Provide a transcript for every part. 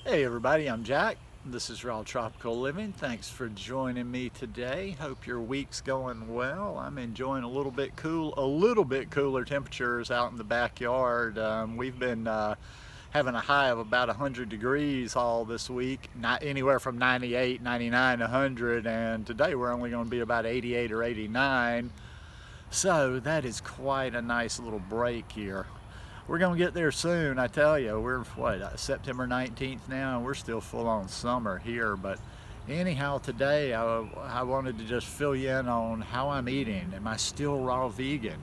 Hey everybody, I'm Jack. This is Raw Tropical Living. Thanks for joining me today. Hope your week's going well. I'm enjoying a little bit cooler temperatures out in the backyard. We've been having a high of about 100 degrees all this week, not anywhere from 98, 99, 100, and today we're only going to be about 88 or 89. So that is quite a nice little break here. We're going to get there soon, I tell you. We're, September 19th now, and we're still full on summer here. But anyhow, today I wanted to just fill you in on how I'm eating. Am I still raw vegan?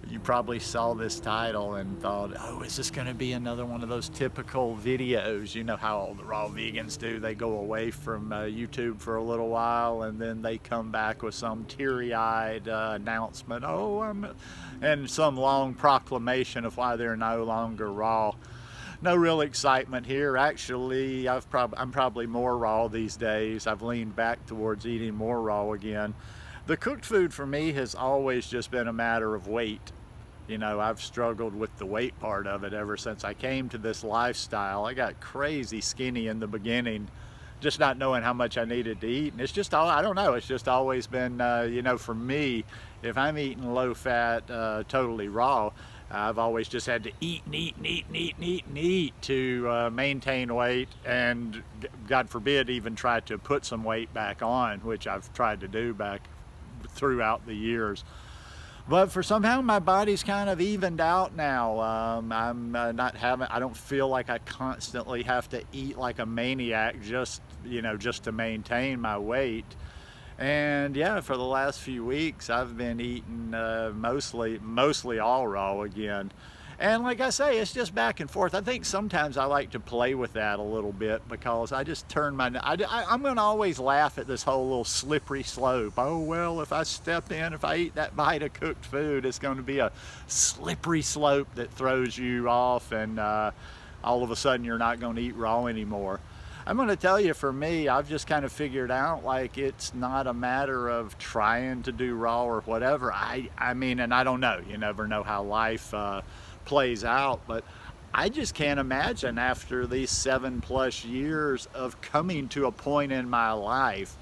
You probably saw this title and thought, oh, is this going to be another one of those typical videos? You know how all the raw vegans do. They go away from YouTube for a little while and then they come back with some teary-eyed announcement, and some long proclamation of why they're no longer raw. No real excitement here. Actually, I'm probably more raw these days. I've leaned back towards eating more raw again. The cooked food for me has always just been a matter of weight. You know, I've struggled with the weight part of it ever since I came to this lifestyle. I got crazy skinny in the beginning, just not knowing how much I needed to eat. And it's just I don't know, it's just always been, for me, if I'm eating low fat, totally raw, I've always just had to eat and eat to maintain weight, and God forbid even try to put some weight back on, which I've tried to do back throughout the years. But for somehow my body's kind of evened out now. I don't feel like I constantly have to eat like a maniac just to maintain my weight. And yeah, for the last few weeks I've been eating mostly all raw again. And like I say, it's just back and forth. I think sometimes I like to play with that a little bit because I just turn I'm going to always laugh at this whole little slippery slope. Oh, well, if I eat that bite of cooked food, it's going to be a slippery slope that throws you off and all of a sudden you're not going to eat raw anymore. I'm going to tell you, for me, I've just kind of figured out like it's not a matter of trying to do raw or whatever. I mean, and I don't know. You never know how life plays out, but I just can't imagine after these 7+ years of coming to a point in my life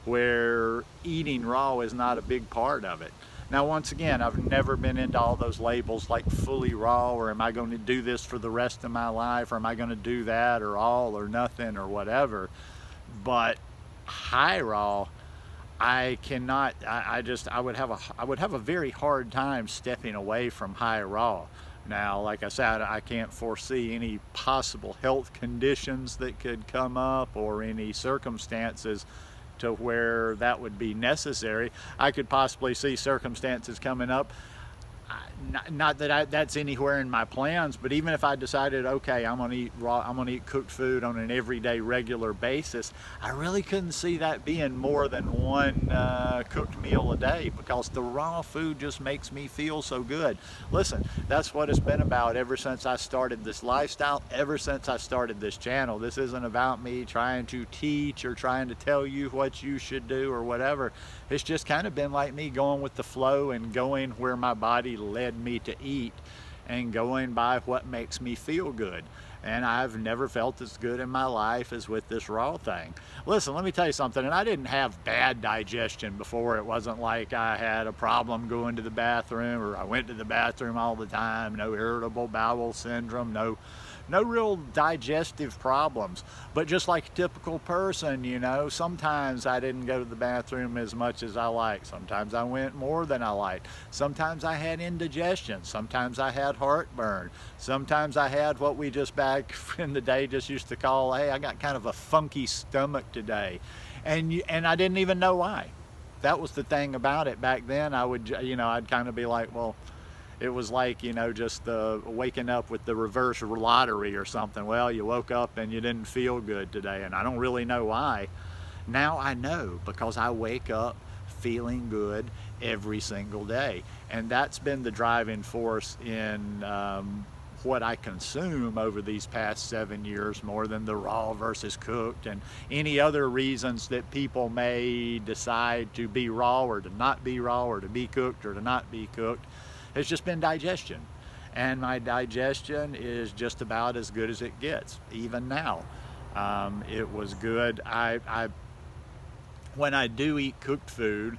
where eating raw is not a big part of it. Now, once again, I've never been into all those labels like fully raw, or am I going to do this for the rest of my life, or am I going to do that, or all or nothing, or whatever. But high raw, I cannot. I would have a very hard time stepping away from high raw. Now, like I said, I can't foresee any possible health conditions that could come up or any circumstances to where that would be necessary. I could possibly see circumstances coming up. Not that that's anywhere in my plans, but even if I decided, okay, I'm going to eat raw, I'm going to eat cooked food on an everyday, regular basis, I really couldn't see that being more than one cooked meal a day, because the raw food just makes me feel so good. Listen, that's what it's been about ever since I started this lifestyle, ever since I started this channel. This isn't about me trying to teach or trying to tell you what you should do or whatever. It's just kind of been like me going with the flow and going where my body led me to eat and going by what makes me feel good. And I've never felt as good in my life as with this raw thing. Listen, let me tell you something, and I didn't have bad digestion before. It wasn't like I had a problem going to the bathroom, or I went to the bathroom all the time. No irritable bowel syndrome, no real digestive problems. But just like a typical person, sometimes I didn't go to the bathroom as much as I liked. Sometimes I went more than I liked. Sometimes I had indigestion. Sometimes I had heartburn. Sometimes I had what we just back in the day just used to call, hey, I got kind of a funky stomach today. And I didn't even know why. That was the thing about it. Back then, I'd kind of be like, well, it was like, just waking up with the reverse lottery or something. Well, you woke up and you didn't feel good today, and I don't really know why. Now I know, because I wake up feeling good every single day. And that's been the driving force in what I consume over these past 7 years, more than the raw versus cooked and any other reasons that people may decide to be raw or to not be raw, or to be cooked or to not be cooked. It's just been digestion. and my digestion is just about as good as it gets, even now. It was good. When I do eat cooked food,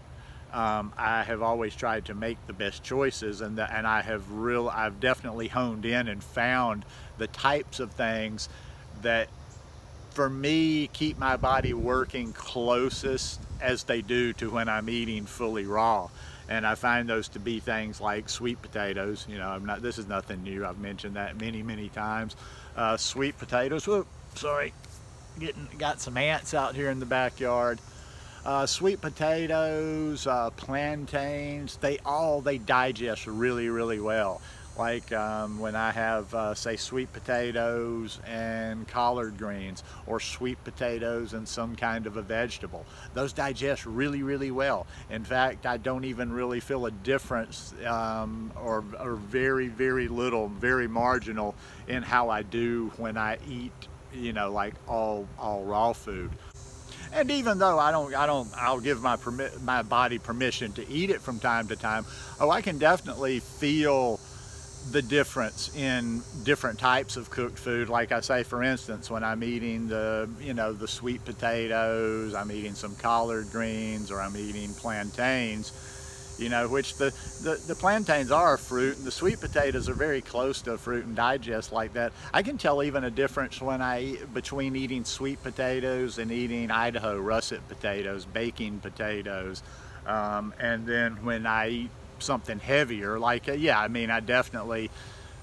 I have always tried to make the best choices, and I've definitely honed in and found the types of things that, for me, keep my body working closest as they do to when I'm eating fully raw. And I find those to be things like sweet potatoes. You know, this is nothing new. I've mentioned that many times. Sweet potatoes. Whoop, sorry, got some ants out here in the backyard. Sweet potatoes, plantains, they digest really well. Like when I have, say, sweet potatoes and collard greens, or sweet potatoes and some kind of a vegetable. Those digest really well. In fact, I don't even really feel a difference, or very little, very marginal, in how I do when I eat, you know, like all raw food. And even though I'll give my body permission to eat it from time to time. Oh, I can definitely feel the difference in different types of cooked food. Like I say, for instance, when I'm eating the sweet potatoes, I'm eating some collard greens, or I'm eating plantains, you know, which the plantains are a fruit, and the sweet potatoes are very close to a fruit and digest like that. I can tell even a difference between eating sweet potatoes and eating Idaho russet potatoes, baking potatoes, and then when I eat something heavier, like I definitely,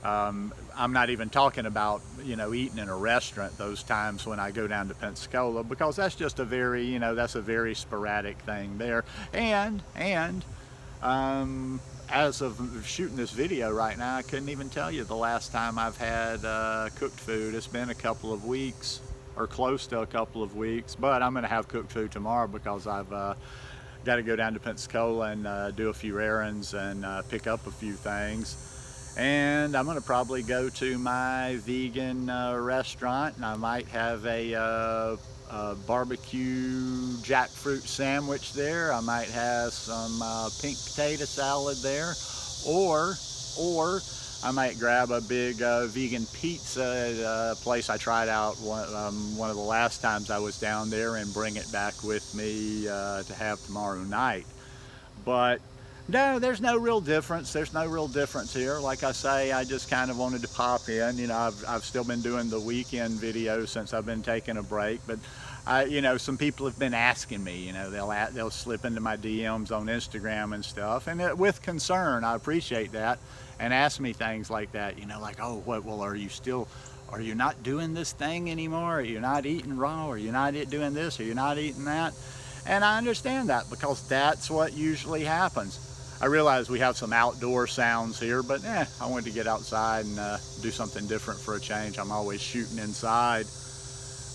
I'm not even talking about, you know, eating in a restaurant those times when I go down to Pensacola, because that's just a very, you know, that's a very sporadic thing there. And as of shooting this video right now, I couldn't even tell you the last time I've had cooked food. It's been a couple of weeks, or close to a couple of weeks, but I'm going to have cooked food tomorrow, because I've got to go down to Pensacola and do a few errands and pick up a few things. And I'm going to probably go to my vegan restaurant, and I might have a barbecue jackfruit sandwich there. I might have some pink potato salad there, or I might grab a big vegan pizza at a place I tried out one of the last times I was down there, and bring it back with me to have tomorrow night. But no, there's no real difference. There's no real difference here. Like I say, I just kind of wanted to pop in. You know, I've still been doing the weekend videos since I've been taking a break, but you know, some people have been asking me. You know, they'll slip into my DMs on Instagram and stuff, and with concern. I appreciate that, and ask me things like that. You know, like, oh, well, are you not doing this thing anymore? Are you not eating raw? Are you not doing this? Are you not eating that? And I understand that, because that's what usually happens. I realize we have some outdoor sounds here, but I wanted to get outside and do something different for a change. I'm always shooting inside.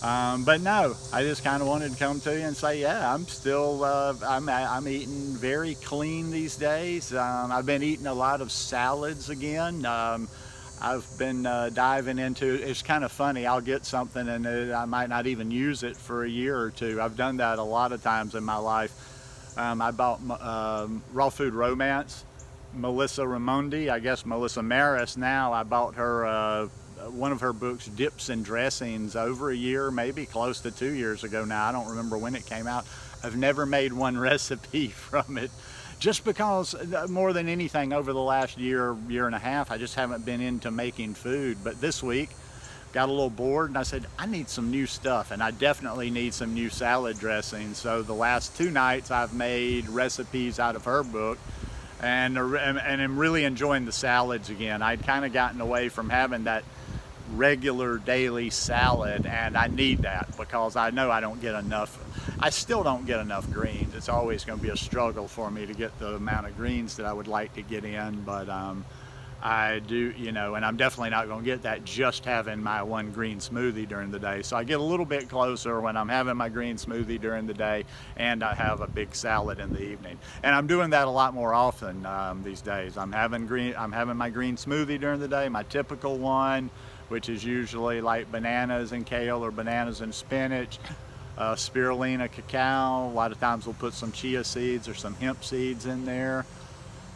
But no, I just kind of wanted to come to you and say, yeah, I'm still, I'm eating very clean these days. I've been eating a lot of salads again. I've been diving into, it's kind of funny, I'll get something and I might not even use it for a year or two. I've done that a lot of times in my life. I bought Raw Food Romance, Melissa Raimondi, I guess Melissa Maris now. I bought her one of her books, Dips and Dressings, over a year, maybe close to 2 years ago now. I don't remember when it came out. I've never made one recipe from it, just because more than anything over the last year and a half, I just haven't been into making food. But this week, got a little bored, and I said, I need some new stuff, and I definitely need some new salad dressings. So the last 2 nights I've made recipes out of her book, and I'm really enjoying the salads again. I'd kind of gotten away from having that regular daily salad, and I need that, because I know I don't get enough. I still don't get enough greens. It's always going to be a struggle for me to get the amount of greens that I would like to get in, but I do, you know, and I'm definitely not going to get that just having my one green smoothie during the day. So I get a little bit closer when I'm having my green smoothie during the day, and I have a big salad in the evening. And I'm doing that a lot more often these days. I'm having my green smoothie during the day, my typical one, which is usually like bananas and kale, or bananas and spinach, spirulina cacao. A lot of times we'll put some chia seeds or some hemp seeds in there.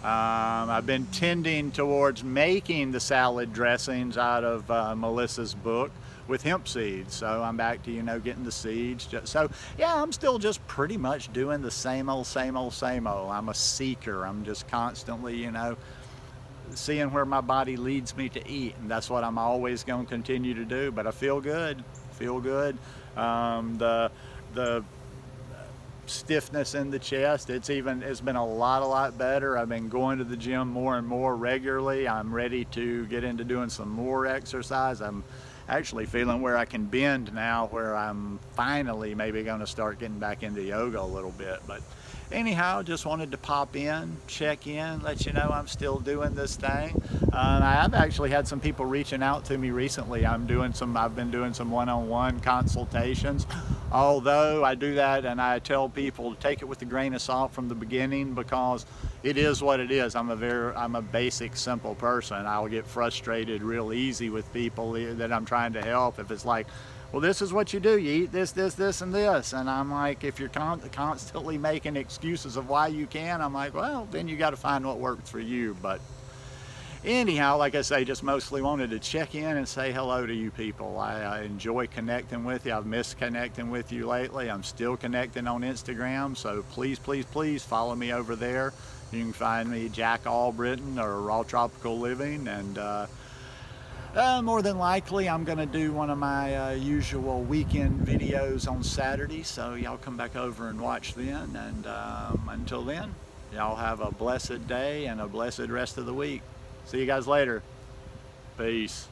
I've been tending towards making the salad dressings out of Melissa's book with hemp seeds. So I'm back to, getting the seeds. So yeah, I'm still just pretty much doing the same old, same old, same old. I'm a seeker. I'm just constantly, seeing where my body leads me to eat, and that's what I'm always going to continue to do. But I feel good, feel good. The stiffness in the chest, it's been a lot better. I've been going to the gym more and more regularly. I'm ready to get into doing some more exercise. I'm actually feeling where I can bend now, where I'm finally maybe going to start getting back into yoga a little bit. But anyhow, just wanted to pop in, check in, let you know I'm still doing this thing. I've actually had some people reaching out to me recently. I've been doing some one-on-one consultations. Although I do that and I tell people to take it with a grain of salt from the beginning, because it is what it is. I'm a basic, simple person. I'll get frustrated real easy with people that I'm trying to help if it's like, well, this is what you do. You eat this, this, this, and this. And I'm like, if you're constantly making excuses of why you can, I'm like, well, then you got to find what works for you. But anyhow, like I say, just mostly wanted to check in and say hello to you people. I enjoy connecting with you. I've missed connecting with you lately. I'm still connecting on Instagram, so please, please, please follow me over there. You can find me Jack Albritton or Raw Tropical Living, and more than likely I'm going to do one of my usual weekend videos on Saturday, so y'all come back over and watch then. And until then, y'all have a blessed day and a blessed rest of the week. See you guys later. Peace.